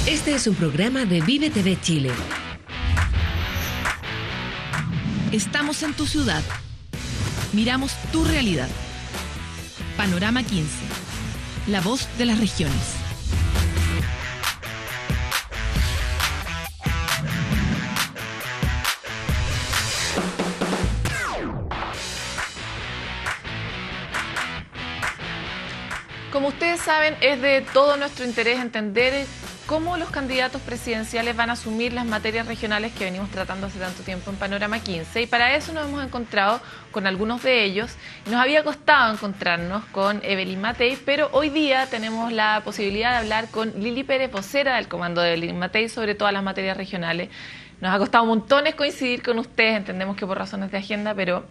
Este es un programa de Vive TV Chile. Estamos en tu ciudad. Miramos tu realidad. Panorama 15. La voz de las regiones. Como ustedes saben, es de todo nuestro interés entender cómo los candidatos presidenciales van a asumir las materias regionales que venimos tratando hace tanto tiempo en Panorama 15. Y para eso nos hemos encontrado con algunos de ellos. Nos había costado encontrarnos con Evelyn Matei, pero hoy día tenemos la posibilidad de hablar con Lili Pérez, vocera del comando de Evelyn Matei, sobre todas las materias regionales. Nos ha costado montones coincidir con ustedes, entendemos que por razones de agenda, pero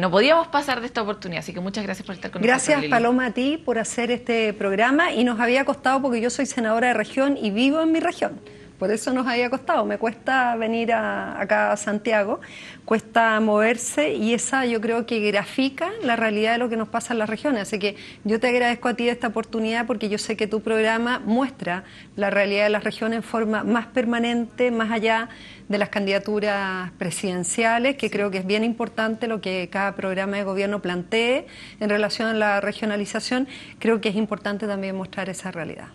no podíamos pasar de esta oportunidad, así que muchas gracias por estar con nosotros. Gracias, Paloma, a ti por hacer este programa, y nos había costado porque yo soy senadora de región y vivo en mi región. Por eso nos había costado, me cuesta venir acá a Santiago, cuesta moverse, y esa yo creo que grafica la realidad de lo que nos pasa en las regiones. Así que yo te agradezco a ti esta oportunidad, porque yo sé que tu programa muestra la realidad de las regiones en forma más permanente, más allá de las candidaturas presidenciales, que creo que es bien importante lo que cada programa de gobierno plantee en relación a la regionalización. Creo que es importante también mostrar esa realidad.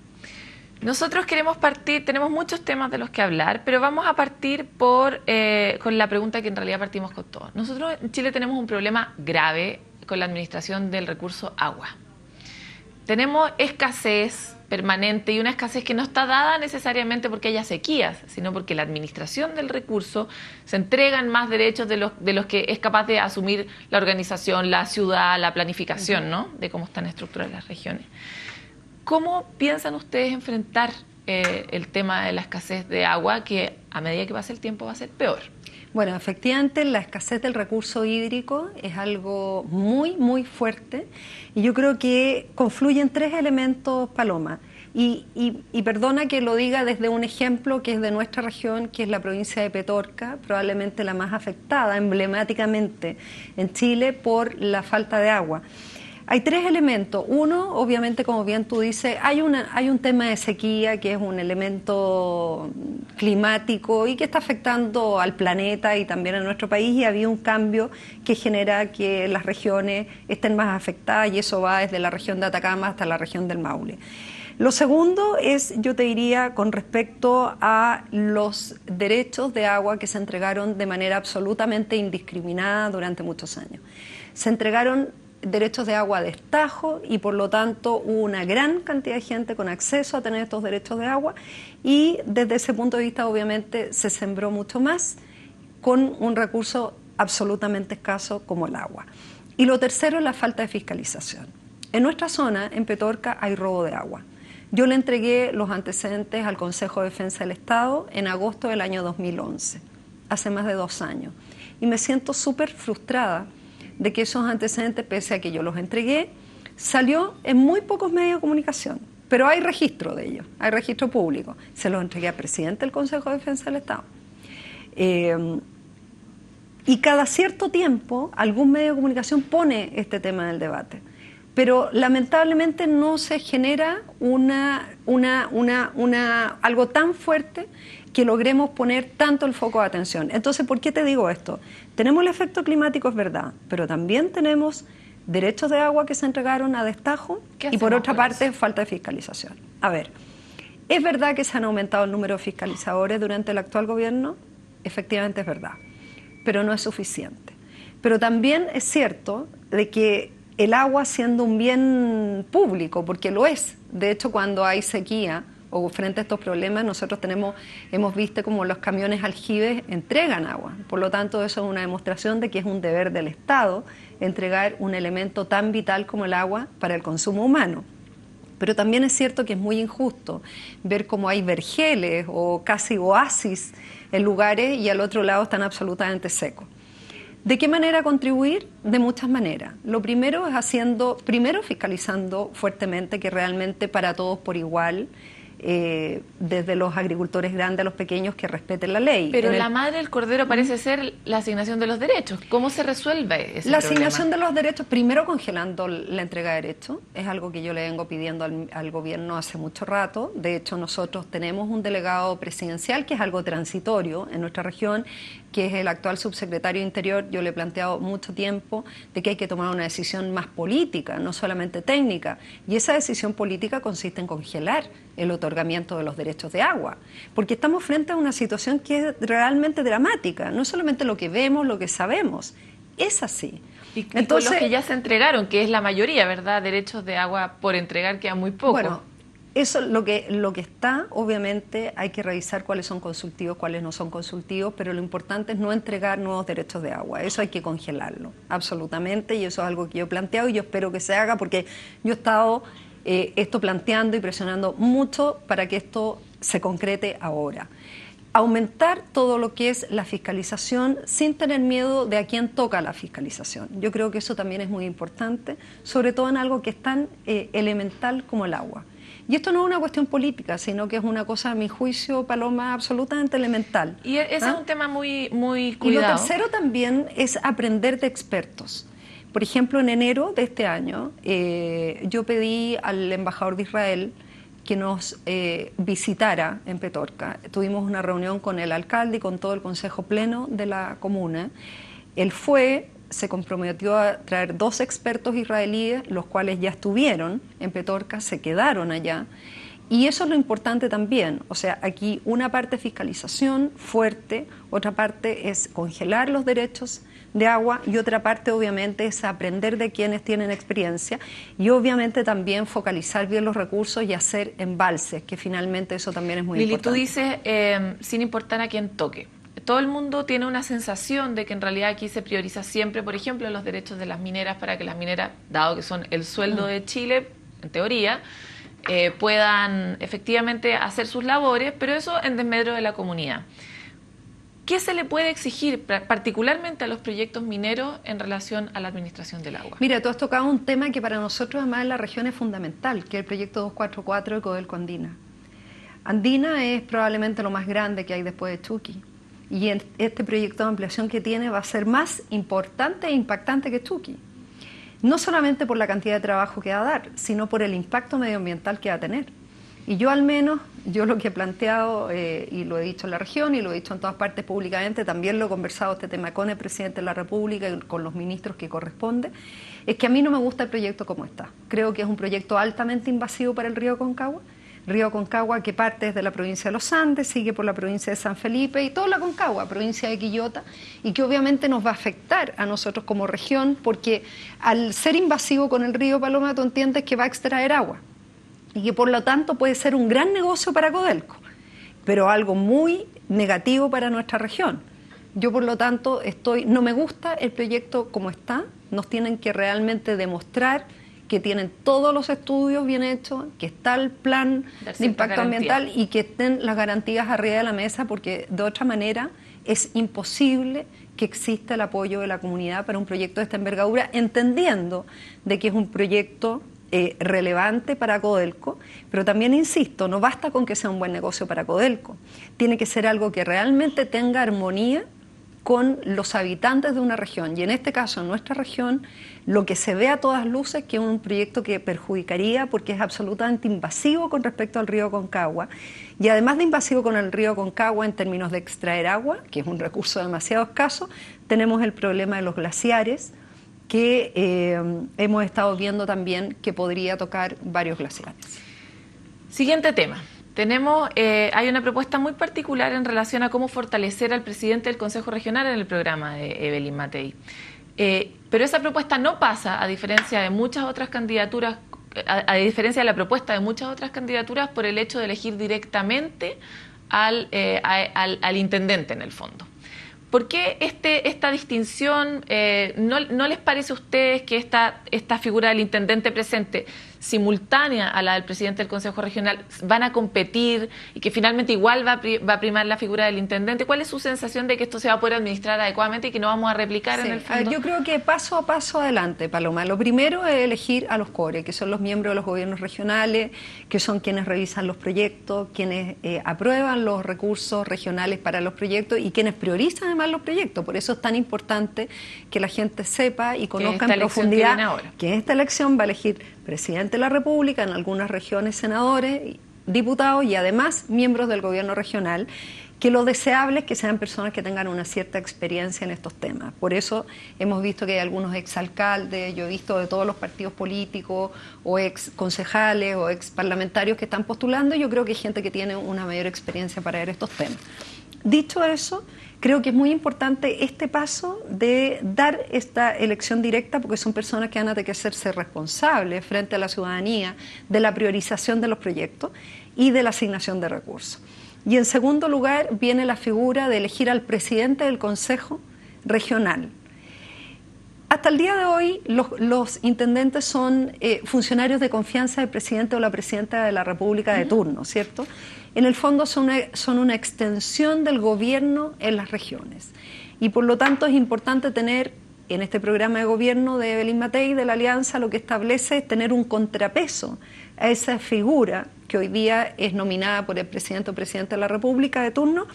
Nosotros queremos partir, tenemos muchos temas de los que hablar, pero vamos a partir con la pregunta que en realidad partimos con todos. Nosotros en Chile tenemos un problema grave con la administración del recurso agua. Tenemos escasez permanente, y una escasez que no está dada necesariamente porque haya sequías, sino porque la administración del recurso se entregan más derechos de los que es capaz de asumir la organización, la ciudad, la planificación, ¿no?, de cómo están estructuradas las regiones. ¿Cómo piensan ustedes enfrentar el tema de la escasez de agua, que a medida que pase el tiempo va a ser peor? Bueno, efectivamente la escasez del recurso hídrico es algo muy, muy fuerte, y yo creo que confluyen tres elementos, Paloma. Y perdona que lo diga desde un ejemplo que es de nuestra región, que es la provincia de Petorca, probablemente la más afectada emblemáticamente en Chile por la falta de agua. Hay tres elementos. Uno, obviamente, como bien tú dices, hay un tema de sequía, que es un elemento climático y que está afectando al planeta y también a nuestro país, y había un cambio que genera que las regiones estén más afectadas, y eso va desde la región de Atacama hasta la región del Maule. Lo segundo es, yo te diría, con respecto a los derechos de agua que se entregaron de manera absolutamente indiscriminada durante muchos años. Se entregaron derechos de agua a destajo, y por lo tanto hubo una gran cantidad de gente con acceso a tener estos derechos de agua, y desde ese punto de vista obviamente se sembró mucho más con un recurso absolutamente escaso como el agua. Y lo tercero es la falta de fiscalización. En nuestra zona, en Petorca, hay robo de agua. Yo le entregué los antecedentes al Consejo de Defensa del Estado en agosto del año 2011, hace más de 2 años, y me siento súper frustrada de que esos antecedentes, pese a que yo los entregué, salió en muy pocos medios de comunicación, pero hay registro de ellos, hay registro público. Se los entregué al presidente del Consejo de Defensa del Estado. Y cada cierto tiempo algún medio de comunicación pone este tema en el debate, pero lamentablemente no se genera algo tan fuerte que logremos poner tanto el foco de atención. Entonces, ¿por qué te digo esto? Tenemos el efecto climático, es verdad, pero también tenemos derechos de agua que se entregaron a destajo, y por otra parte, falta de fiscalización. A ver, ¿es verdad que se han aumentado el número de fiscalizadores durante el actual gobierno? Efectivamente es verdad, pero no es suficiente. Pero también es cierto de que el agua, siendo un bien público, porque lo es, de hecho cuando hay sequía o frente a estos problemas, nosotros hemos visto como los camiones aljibes entregan agua. Por lo tanto, eso es una demostración de que es un deber del Estado entregar un elemento tan vital como el agua para el consumo humano. Pero también es cierto que es muy injusto ver cómo hay vergeles o casi oasis en lugares y al otro lado están absolutamente secos. ¿De qué manera contribuir? De muchas maneras. Lo primero es fiscalizando fuertemente, que realmente para todos por igual desde los agricultores grandes a los pequeños, que respeten la ley. Pero la madre del cordero parece ser la asignación de los derechos. ¿Cómo se resuelve ese La problema? asignación de los derechos, primero congelando la entrega de derechos, es algo que yo le vengo pidiendo al gobierno hace mucho rato. De hecho, nosotros tenemos un delegado presidencial que es algo transitorio en nuestra región, que es el actual subsecretario de Interior. Yo le he planteado mucho tiempo de que hay que tomar una decisión más política, no solamente técnica, y esa decisión política consiste en congelar el otorgamiento de los derechos de agua, porque estamos frente a una situación que es realmente dramática, no solamente lo que vemos, lo que sabemos, es así. Y entonces, con los que ya se entregaron, que es la mayoría, ¿verdad? Derechos de agua por entregar, queda muy poco. Bueno, eso lo que está, obviamente hay que revisar cuáles son consultivos, cuáles no son consultivos, pero lo importante es no entregar nuevos derechos de agua, eso hay que congelarlo, absolutamente, y eso es algo que yo he planteado y yo espero que se haga, porque yo he estado esto planteando y presionando mucho para que esto se concrete ahora. Aumentar todo lo que es la fiscalización sin tener miedo de a quién toca la fiscalización. Yo creo que eso también es muy importante, sobre todo en algo que es tan elemental como el agua. Y esto no es una cuestión política, sino que es una cosa, a mi juicio, Paloma, absolutamente elemental. Y ese es un tema muy cuidado. Y lo tercero también es aprender de expertos. Por ejemplo, en enero de este año, yo pedí al embajador de Israel que nos visitara en Petorca. Tuvimos una reunión con el alcalde y con todo el consejo pleno de la comuna. Él se comprometió a traer 2 expertos israelíes, los cuales ya estuvieron en Petorca, se quedaron allá. Y eso es lo importante también, o sea, aquí una parte es fiscalización fuerte, otra parte es congelar los derechos de agua y otra parte obviamente es aprender de quienes tienen experiencia y obviamente también focalizar bien los recursos y hacer embalses, que finalmente eso también es muy importante. Lili, tú dices, sin importar a quién toque. Todo el mundo tiene una sensación de que en realidad aquí se prioriza siempre, por ejemplo, los derechos de las mineras para que las mineras, dado que son el sueldo de Chile, en teoría, puedan efectivamente hacer sus labores, pero eso en desmedro de la comunidad. ¿Qué se le puede exigir particularmente a los proyectos mineros en relación a la administración del agua? Mira, tú has tocado un tema que para nosotros además en la región es fundamental, que es el proyecto 244 de Codelco Andina. Andina es probablemente lo más grande que hay después de Chuqui. Y este proyecto de ampliación que tiene va a ser más importante e impactante que Chuqui. No solamente por la cantidad de trabajo que va a dar, sino por el impacto medioambiental que va a tener. Y yo al menos, yo lo que he planteado, y lo he dicho en la región y lo he dicho en todas partes públicamente, también lo he conversado este tema con el presidente de la República y con los ministros que corresponde, es que a mí no me gusta el proyecto como está. Creo que es un proyecto altamente invasivo para el río Aconcagua. Río Aconcagua que parte desde la provincia de los Andes, sigue por la provincia de San Felipe y toda la Aconcagua, provincia de Quillota, y que obviamente nos va a afectar a nosotros como región, porque al ser invasivo con el río Paloma, tú entiendes que va a extraer agua y que por lo tanto puede ser un gran negocio para Codelco, pero algo muy negativo para nuestra región. Yo por lo tanto no me gusta el proyecto como está, nos tienen que realmente demostrar que tienen todos los estudios bien hechos, que está el plan de impacto ambiental y que estén las garantías arriba de la mesa, porque de otra manera es imposible que exista el apoyo de la comunidad para un proyecto de esta envergadura, entendiendo de que es un proyecto relevante para Codelco, pero también insisto, no basta con que sea un buen negocio para Codelco, tiene que ser algo que realmente tenga armonía con los habitantes de una región, y en este caso en nuestra región lo que se ve a todas luces que es un proyecto que perjudicaría porque es absolutamente invasivo con respecto al río Aconcagua, y además de invasivo con el río Aconcagua en términos de extraer agua, que es un recurso demasiado escaso, tenemos el problema de los glaciares, que hemos estado viendo también que podría tocar varios glaciares. Siguiente tema. Hay una propuesta muy particular en relación a cómo fortalecer al presidente del Consejo Regional en el programa de Evelyn Matei. Pero esa propuesta no pasa, a diferencia de muchas otras candidaturas, a diferencia de la propuesta de muchas otras candidaturas, por el hecho de elegir directamente al intendente en el fondo. ¿Por qué esta distinción? ¿No les parece a ustedes que esta figura del intendente presente simultánea a la del presidente del Consejo Regional, van a competir y que finalmente igual va a primar la figura del intendente? ¿Cuál es su sensación de que esto se va a poder administrar adecuadamente y que no vamos a replicar en el fondo? Yo creo que paso a paso adelante, Paloma. Lo primero es elegir a los CORE, que son los miembros de los gobiernos regionales, que son quienes revisan los proyectos, quienes aprueban los recursos regionales para los proyectos y quienes priorizan además los proyectos. Por eso es tan importante que la gente sepa y conozca en profundidad que esta elección va a elegir presidente de la República, en algunas regiones senadores, diputados y además miembros del gobierno regional, que lo deseable es que sean personas que tengan una cierta experiencia en estos temas. Por eso hemos visto que hay algunos exalcaldes, yo he visto de todos los partidos políticos, o ex concejales o ex parlamentarios que están postulando, y yo creo que hay gente que tiene una mayor experiencia para ver estos temas. Dicho eso, creo que es muy importante este paso de dar esta elección directa, porque son personas que van a tener que hacerse responsables frente a la ciudadanía de la priorización de los proyectos y de la asignación de recursos. Y en segundo lugar viene la figura de elegir al presidente del Consejo Regional. Hasta el día de hoy los intendentes son funcionarios de confianza del presidente o la presidenta de la República de turno, ¿cierto? En el fondo son una extensión del gobierno en las regiones. Y por lo tanto es importante tener, en este programa de gobierno de Evelyn Matei, de la Alianza, lo que establece es tener un contrapeso a esa figura que hoy día es nominada por el presidente o presidenta de la República de turno,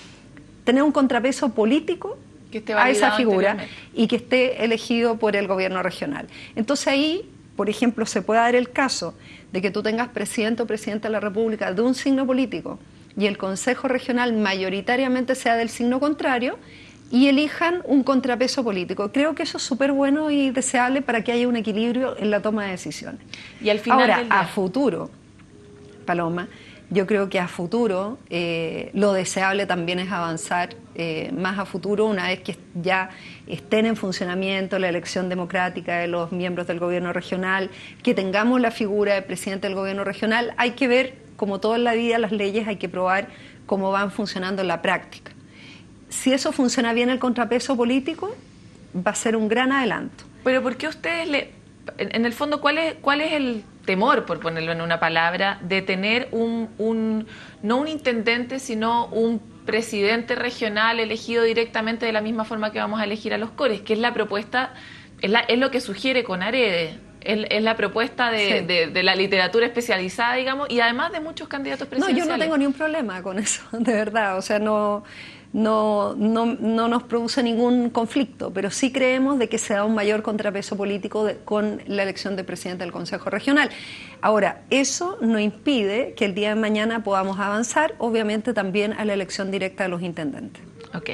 tener un contrapeso político que esté a esa figura y que esté elegido por el gobierno regional. Entonces ahí, por ejemplo, se puede dar el caso de que tú tengas presidente o presidenta de la República de un signo político y el Consejo Regional mayoritariamente sea del signo contrario y elijan un contrapeso político. Creo que eso es súper bueno y deseable para que haya un equilibrio en la toma de decisiones. Y al final ahora, a futuro, Paloma, yo creo que a futuro lo deseable también es avanzar más a futuro, una vez que ya estén en funcionamiento la elección democrática de los miembros del gobierno regional, que tengamos la figura del presidente del gobierno regional. Hay que ver, como todo en la vida, las leyes hay que probar cómo van funcionando en la práctica. Si eso funciona bien, el contrapeso político va a ser un gran adelanto. Pero ¿por qué ustedes en el fondo, cuál es el temor, por ponerlo en una palabra, de tener no un intendente, sino un presidente regional elegido directamente de la misma forma que vamos a elegir a los CORES, que es la propuesta, es lo que sugiere CONARED, es la propuesta de la literatura especializada, digamos, y además de muchos candidatos presidenciales? No, yo no tengo ni un problema con eso, de verdad, o sea, no nos produce ningún conflicto, pero sí creemos de que se da un mayor contrapeso político con la elección de presidente del Consejo Regional. Ahora, eso no impide que el día de mañana podamos avanzar, obviamente también a la elección directa de los intendentes. Ok.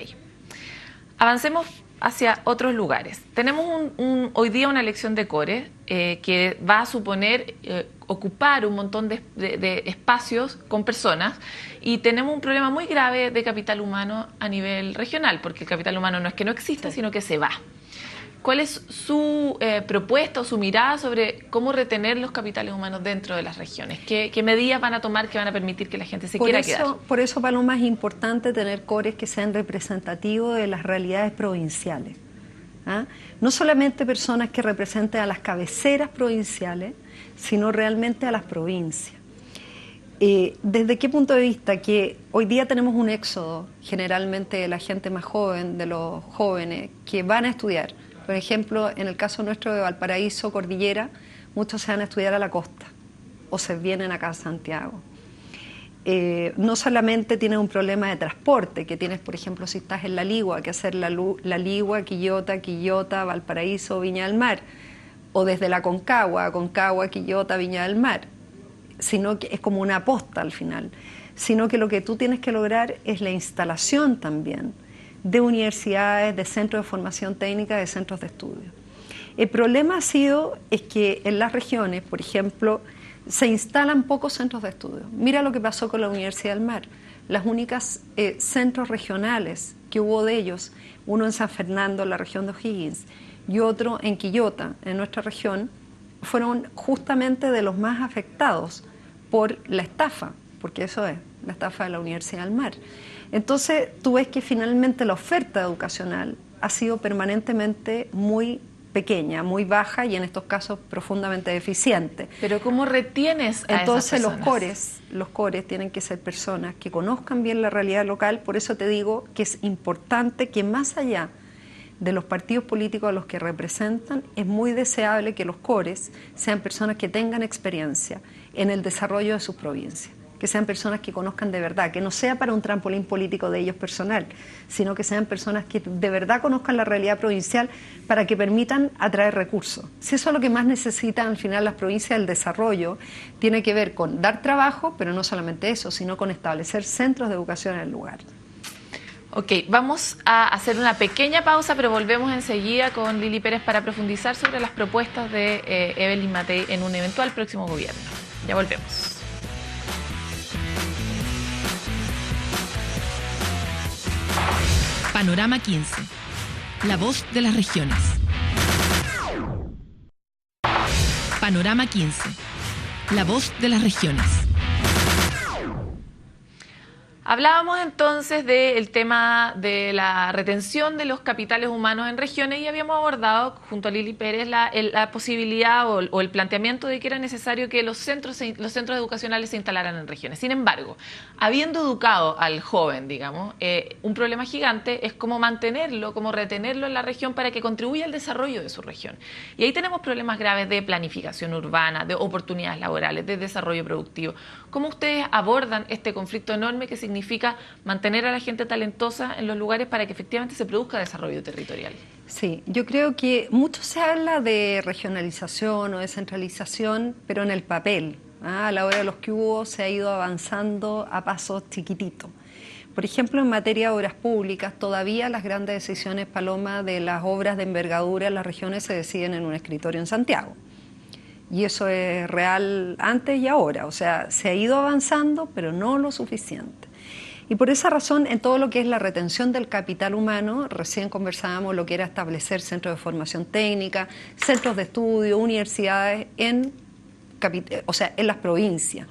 Avancemos hacia otros lugares. Tenemos hoy día una elección de CORE que va a suponer ocupar un montón de espacios con personas, y tenemos un problema muy grave de capital humano a nivel regional, porque el capital humano no es que no exista, sino que se va. ¿Cuál es su propuesta o su mirada sobre cómo retener los capitales humanos dentro de las regiones? ¿Qué medidas van a tomar que van a permitir que la gente se quiera quedar? Por eso, Paloma, es importante tener CORES que sean representativos de las realidades provinciales. ¿Ah? No solamente personas que representen a las cabeceras provinciales, sino realmente a las provincias. ¿Desde qué punto de vista? Que hoy día tenemos un éxodo generalmente de la gente más joven, de los jóvenes que van a estudiar. Por ejemplo, en el caso nuestro de Valparaíso, Cordillera, muchos se van a estudiar a la costa o se vienen acá a Santiago. No solamente tienes un problema de transporte, que tienes, por ejemplo, si estás en La Ligua, que hacer La Ligua, Quillota, Valparaíso, Viña del Mar, o desde la Concagua, Quillota, Viña del Mar, sino que es como una posta al final, sino que lo que tú tienes que lograr es la instalación también de universidades, de centros de formación técnica, de centros de estudio. El problema es que en las regiones, por ejemplo, se instalan pocos centros de estudio. Mira lo que pasó con la Universidad del Mar. Las únicas centros regionales que hubo de ellos, uno en San Fernando, en la región de O'Higgins, y otro en Quillota, en nuestra región, fueron justamente de los más afectados por la estafa, porque eso es, la estafa de la Universidad del Mar. Entonces, tú ves que finalmente la oferta educacional ha sido permanentemente muy pequeña, muy baja y en estos casos profundamente deficiente. Pero ¿cómo retienes a Entonces esas personas? los cores tienen que ser personas que conozcan bien la realidad local, por eso te digo que es importante que más allá de los partidos políticos a los que representan, es muy deseable que los cores sean personas que tengan experiencia en el desarrollo de sus provincias, que sean personas que conozcan de verdad, que no sea para un trampolín político de ellos personal, sino que sean personas que de verdad conozcan la realidad provincial para que permitan atraer recursos. Si eso es lo que más necesitan al final las provincias, el desarrollo tiene que ver con dar trabajo, pero no solamente eso, sino con establecer centros de educación en el lugar. Ok, vamos a hacer una pequeña pausa, pero volvemos enseguida con Lili Pérez para profundizar sobre las propuestas de Evelyn Matei en un eventual próximo gobierno. Ya volvemos. Panorama 15. La voz de las regiones. Panorama 15. La voz de las regiones. Hablábamos entonces del tema de la retención de los capitales humanos en regiones y habíamos abordado junto a Lili Pérez la posibilidad o el planteamiento de que era necesario que los centros educacionales se instalaran en regiones. Sin embargo, habiendo educado al joven, digamos, un problema gigante es cómo mantenerlo, cómo retenerlo en la región para que contribuya al desarrollo de su región. Y ahí tenemos problemas graves de planificación urbana, de oportunidades laborales, de desarrollo productivo. ¿Cómo ustedes abordan este conflicto enorme que significa mantener a la gente talentosa en los lugares para que efectivamente se produzca desarrollo territorial? Sí, yo creo que mucho se habla de regionalización o descentralización, pero en el papel. A la hora de los que hubo se ha ido avanzando a pasos chiquititos. Por ejemplo, en materia de obras públicas, todavía las grandes decisiones, Paloma, de las obras de envergadura en las regiones se deciden en un escritorio en Santiago. Y eso es real antes y ahora, o sea, se ha ido avanzando, pero no lo suficiente. Y por esa razón, en todo lo que es la retención del capital humano, recién conversábamos lo que era establecer centros de formación técnica, centros de estudio, universidades en las provincias.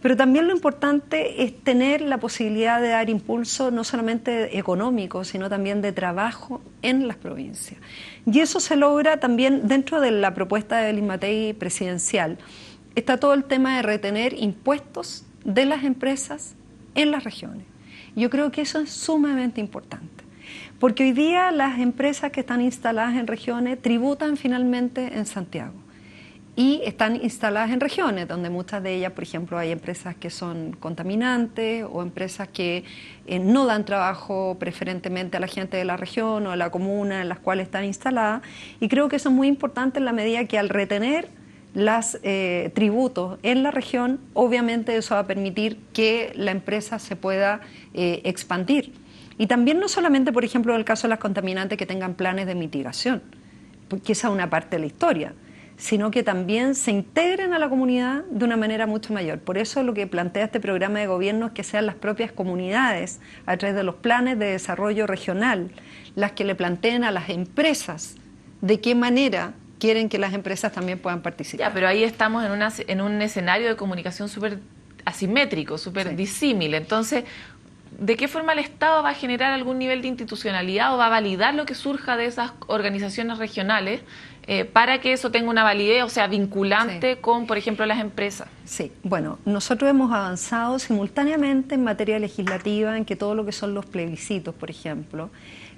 Pero también lo importante es tener la posibilidad de dar impulso no solamente económico, sino también de trabajo en las provincias. Y eso se logra también dentro de la propuesta de Evelyn Matei presidencial. Está todo el tema de retener impuestos de las empresas en las regiones. Yo creo que eso es sumamente importante, porque hoy día las empresas que están instaladas en regiones tributan finalmente en Santiago. Y están instaladas en regiones, donde muchas de ellas, por ejemplo, hay empresas que son contaminantes o empresas que no dan trabajo preferentemente a la gente de la región o a la comuna en las cuales están instaladas. Y creo que eso es muy importante en la medida que al retener los tributos en la región, obviamente eso va a permitir que la empresa se pueda expandir. Y también no solamente, por ejemplo, en el caso de las contaminantes que tengan planes de mitigación, porque esa es una parte de la historia, sino que también se integren a la comunidad de una manera mucho mayor. Por eso lo que plantea este programa de gobierno es que sean las propias comunidades, a través de los planes de desarrollo regional, las que le planteen a las empresas de qué manera quieren que las empresas también puedan participar. Ya, pero ahí estamos en un escenario de comunicación súper asimétrico, súper disímil. Entonces, ¿de qué forma el Estado va a generar algún nivel de institucionalidad o va a validar lo que surja de esas organizaciones regionales para que eso tenga una validez, o sea, vinculante con, por ejemplo, las empresas? Sí, bueno, nosotros hemos avanzado simultáneamente en materia legislativa en que todo lo que son los plebiscitos, por ejemplo,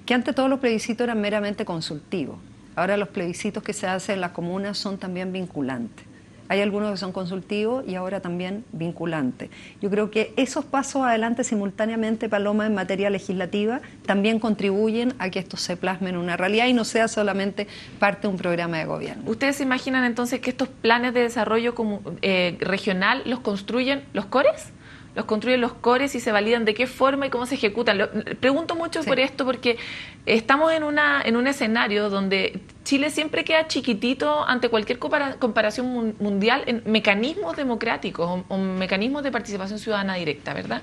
que antes todos los plebiscitos eran meramente consultivos. Ahora los plebiscitos que se hacen en las comunas son también vinculantes. Hay algunos que son consultivos y ahora también vinculantes. Yo creo que esos pasos adelante simultáneamente, Paloma, en materia legislativa, también contribuyen a que esto se plasme en una realidad y no sea solamente parte de un programa de gobierno. ¿Ustedes se imaginan entonces que estos planes de desarrollo regional los construyen los cores? ¿Los construyen los cores y se validan de qué forma y cómo se ejecutan? Pregunto mucho por esto porque estamos en un escenario donde Chile siempre queda chiquitito ante cualquier comparación mundial en mecanismos democráticos o mecanismos de participación ciudadana directa, ¿verdad?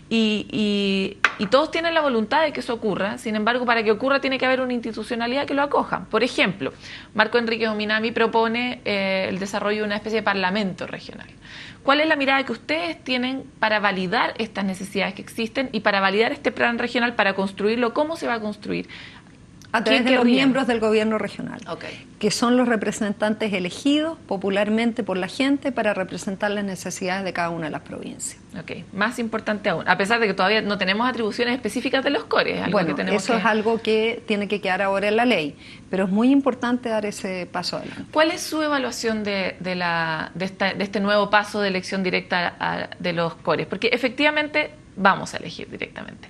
Y todos tienen la voluntad de que eso ocurra, sin embargo, para que ocurra tiene que haber una institucionalidad que lo acoja. Por ejemplo, Marco Enríquez Ominami propone el desarrollo de una especie de parlamento regional. ¿Cuál es la mirada que ustedes tienen para validar estas necesidades que existen y para validar este plan regional, para construirlo? ¿Cómo se va a construir? A través de los miembros del gobierno regional, Okay. que son los representantes elegidos popularmente por la gente para representar las necesidades de cada una de las provincias. Ok, más importante aún, a pesar de que todavía no tenemos atribuciones específicas de los CORES. Algo Bueno, que tenemos eso es algo que tiene que quedar ahora en la ley, pero es muy importante dar ese paso adelante. ¿Cuál es su evaluación de este nuevo paso de elección directa de los CORES? Porque efectivamente vamos a elegir directamente.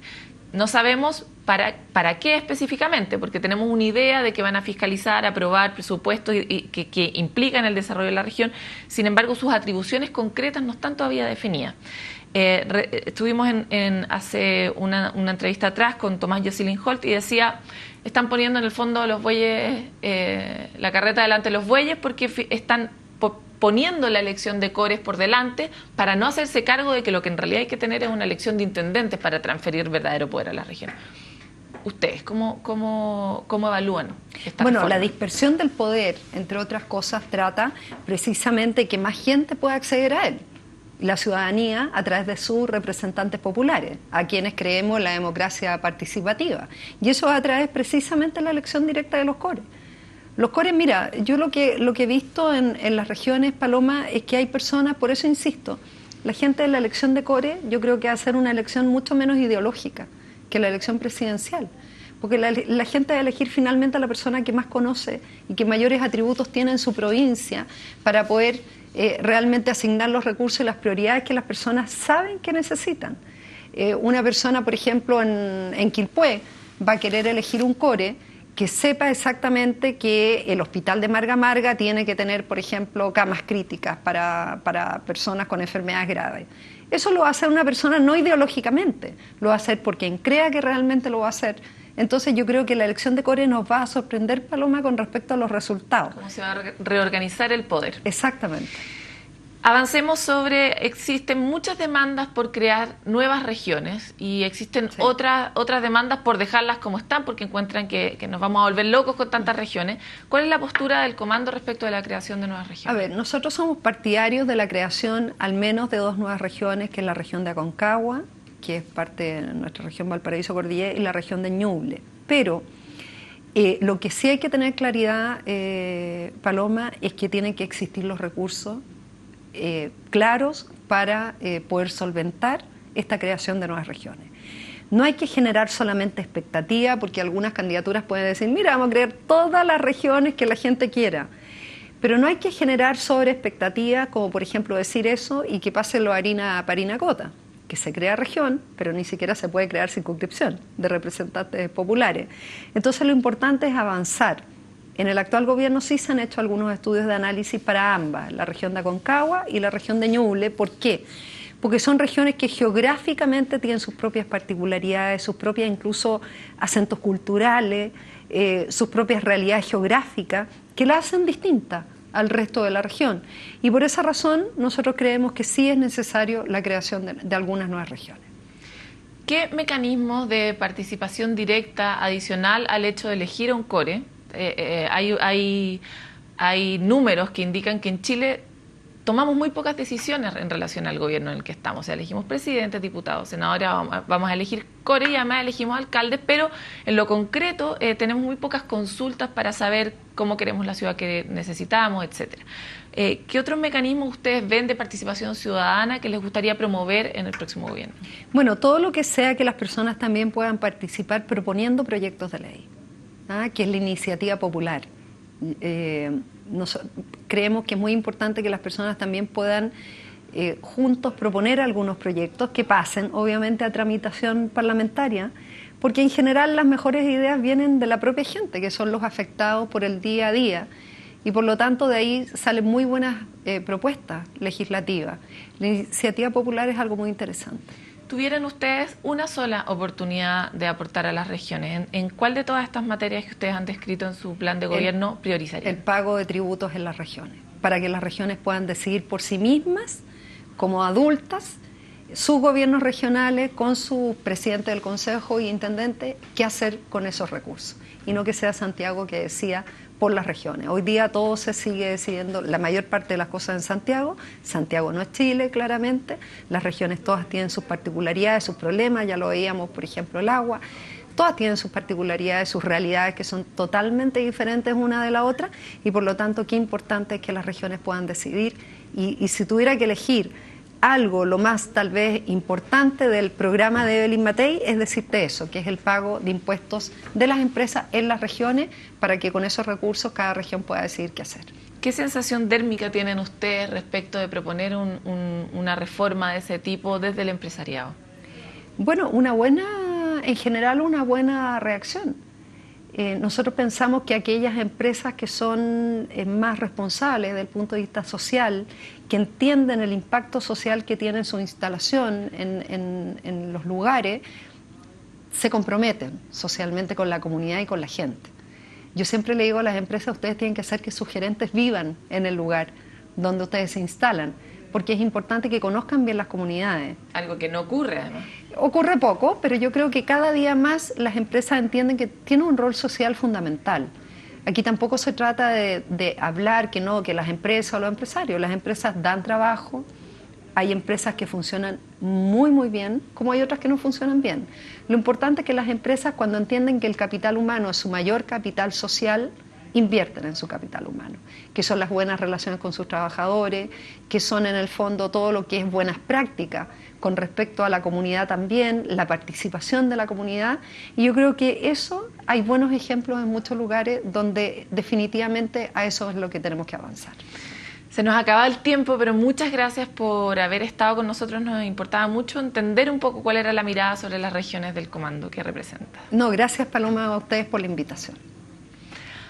No sabemos para qué específicamente, porque tenemos una idea de que van a fiscalizar, aprobar presupuestos y que implican el desarrollo de la región. Sin embargo, sus atribuciones concretas no están todavía definidas. Estuvimos hace una entrevista atrás con Tomás Jocelyn Holt y decía, están poniendo en el fondo los bueyes, la carreta delante de los bueyes porque están poniendo la elección de CORES por delante para no hacerse cargo de que lo que en realidad hay que tener es una elección de intendentes para transferir verdadero poder a la región. ¿Ustedes cómo evalúan esta Bueno, reforma? la dispersión del poder, entre otras cosas, trata precisamente que más gente pueda acceder a él. La ciudadanía a través de sus representantes populares, a quienes creemos en la democracia participativa. Y eso a través precisamente de la elección directa de los CORES. Los CORES, mira, yo lo que he visto en las regiones, Paloma, es que hay personas, por eso insisto, la gente de la elección de CORES yo creo que va a ser una elección mucho menos ideológica que la elección presidencial, porque la gente va a elegir finalmente a la persona que más conoce y que mayores atributos tiene en su provincia para poder realmente asignar los recursos y las prioridades que las personas saben que necesitan. Una persona, por ejemplo, en Quilpué va a querer elegir un CORE que sepa exactamente que el hospital de Marga Marga tiene que tener, por ejemplo, camas críticas para personas con enfermedades graves. Eso lo va a hacer una persona no ideológicamente, lo va a hacer por quien crea que realmente lo va a hacer. Entonces yo creo que la elección de CORE nos va a sorprender, Paloma, con respecto a los resultados. ¿Cómo se va a reorganizar el poder? Exactamente. Avancemos existen muchas demandas por crear nuevas regiones y existen Sí. otras demandas por dejarlas como están porque encuentran que nos vamos a volver locos con tantas regiones. ¿Cuál es la postura del comando respecto de la creación de nuevas regiones? A ver, nosotros somos partidarios de la creación al menos de 2 nuevas regiones, que es la región de Aconcagua, que es parte de nuestra región Valparaíso Cordillera, y la región de Ñuble. Pero lo que sí hay que tener claridad, Paloma, es que tienen que existir los recursos claros para poder solventar esta creación de nuevas regiones. No hay que generar solamente expectativa, porque algunas candidaturas pueden decir, mira, vamos a crear todas las regiones que la gente quiera. Pero no hay que generar sobre expectativa, como por ejemplo decir eso y que pase lo harina parinacota, que se crea región, pero ni siquiera se puede crear circunscripción de representantes populares. Entonces lo importante es avanzar. En el actual gobierno sí se han hecho algunos estudios de análisis para ambas, la región de Aconcagua y la región de Ñuble. ¿Por qué? Porque son regiones que geográficamente tienen sus propias particularidades, sus propias incluso acentos culturales, sus propias realidades geográficas, que la hacen distinta al resto de la región. Y por esa razón nosotros creemos que sí es necesario la creación de algunas nuevas regiones. ¿Qué mecanismos de participación directa adicional al hecho de elegir a un CORE? Hay números que indican que en Chile tomamos muy pocas decisiones en relación al gobierno en el que estamos. O sea, elegimos presidentes, diputados, senadores, vamos a elegir CORE y además elegimos alcaldes, pero en lo concreto tenemos muy pocas consultas para saber cómo queremos la ciudad que necesitamos, etcétera. ¿Qué otros mecanismos ustedes ven de participación ciudadana que les gustaría promover en el próximo gobierno? Bueno, todo lo que sea que las personas también puedan participar proponiendo proyectos de ley, que es la iniciativa popular. Creemos que es muy importante que las personas también puedan juntos proponer algunos proyectos que pasen obviamente a tramitación parlamentaria, porque en general las mejores ideas vienen de la propia gente, que son los afectados por el día a día, y por lo tanto de ahí salen muy buenas propuestas legislativas. La iniciativa popular es algo muy interesante. ¿Tuvieran ustedes una sola oportunidad de aportar a las regiones? ¿En cuál de todas estas materias que ustedes han descrito en su plan de gobierno priorizarían? El pago de tributos en las regiones, para que las regiones puedan decidir por sí mismas, como adultas, sus gobiernos regionales, con su presidente del consejo y intendente, qué hacer con esos recursos. Y no que sea Santiago que decida por las regiones. Hoy día todo se sigue decidiendo, la mayor parte de las cosas en Santiago. Santiago no es Chile, claramente. Las regiones todas tienen sus particularidades, sus problemas, ya lo veíamos, por ejemplo, el agua. todas tienen sus particularidades, sus realidades que son totalmente diferentes una de la otra y por lo tanto qué importante es que las regiones puedan decidir y si tuviera que elegir algo, lo más tal vez importante del programa de Evelyn Matei es decirte eso, que es el pago de impuestos de las empresas en las regiones para que con esos recursos cada región pueda decidir qué hacer. ¿Qué sensación dérmica tienen ustedes respecto de proponer una reforma de ese tipo desde el empresariado? Bueno, en general una buena reacción. Nosotros pensamos que aquellas empresas que son más responsables desde el punto de vista social, que entienden el impacto social que tiene su instalación en los lugares, se comprometen socialmente con la comunidad y con la gente. Yo siempre le digo a las empresas, ustedes tienen que hacer que sus gerentes vivan en el lugar donde ustedes se instalan, porque es importante que conozcan bien las comunidades. Algo que no ocurre, además. Ocurre poco, pero yo creo que cada día más las empresas entienden que tienen un rol social fundamental. Aquí tampoco se trata de hablar que las empresas o los empresarios, las empresas dan trabajo, hay empresas que funcionan muy muy bien, como hay otras que no funcionan bien. Lo importante es que las empresas, cuando entienden que el capital humano es su mayor capital social, invierten en su capital humano, que son las buenas relaciones con sus trabajadores, que son en el fondo todo lo que es buenas prácticas con respecto a la comunidad también, la participación de la comunidad, y yo creo que eso, hay buenos ejemplos en muchos lugares donde definitivamente a eso es lo que tenemos que avanzar. Se nos acaba el tiempo, pero muchas gracias por haber estado con nosotros. Nos importaba mucho entender un poco cuál era la mirada sobre las regiones del comando que representa. No, gracias Paloma a ustedes por la invitación.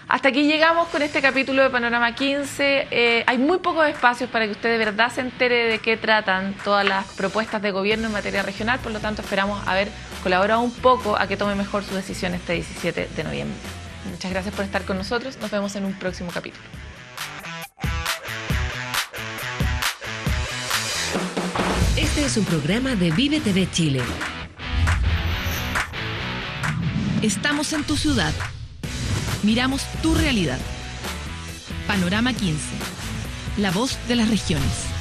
Hasta aquí llegamos con este capítulo de Panorama 15. Hay muy pocos espacios para que usted de verdad se entere de qué tratan todas las propuestas de gobierno en materia regional, por lo tanto esperamos haber colaborado un poco a que tome mejor su decisión este 17 de noviembre. Muchas gracias por estar con nosotros, nos vemos en un próximo capítulo. Este es un programa de Vive TV Chile. Estamos en tu ciudad. Miramos tu realidad. Panorama 15. La voz de las regiones.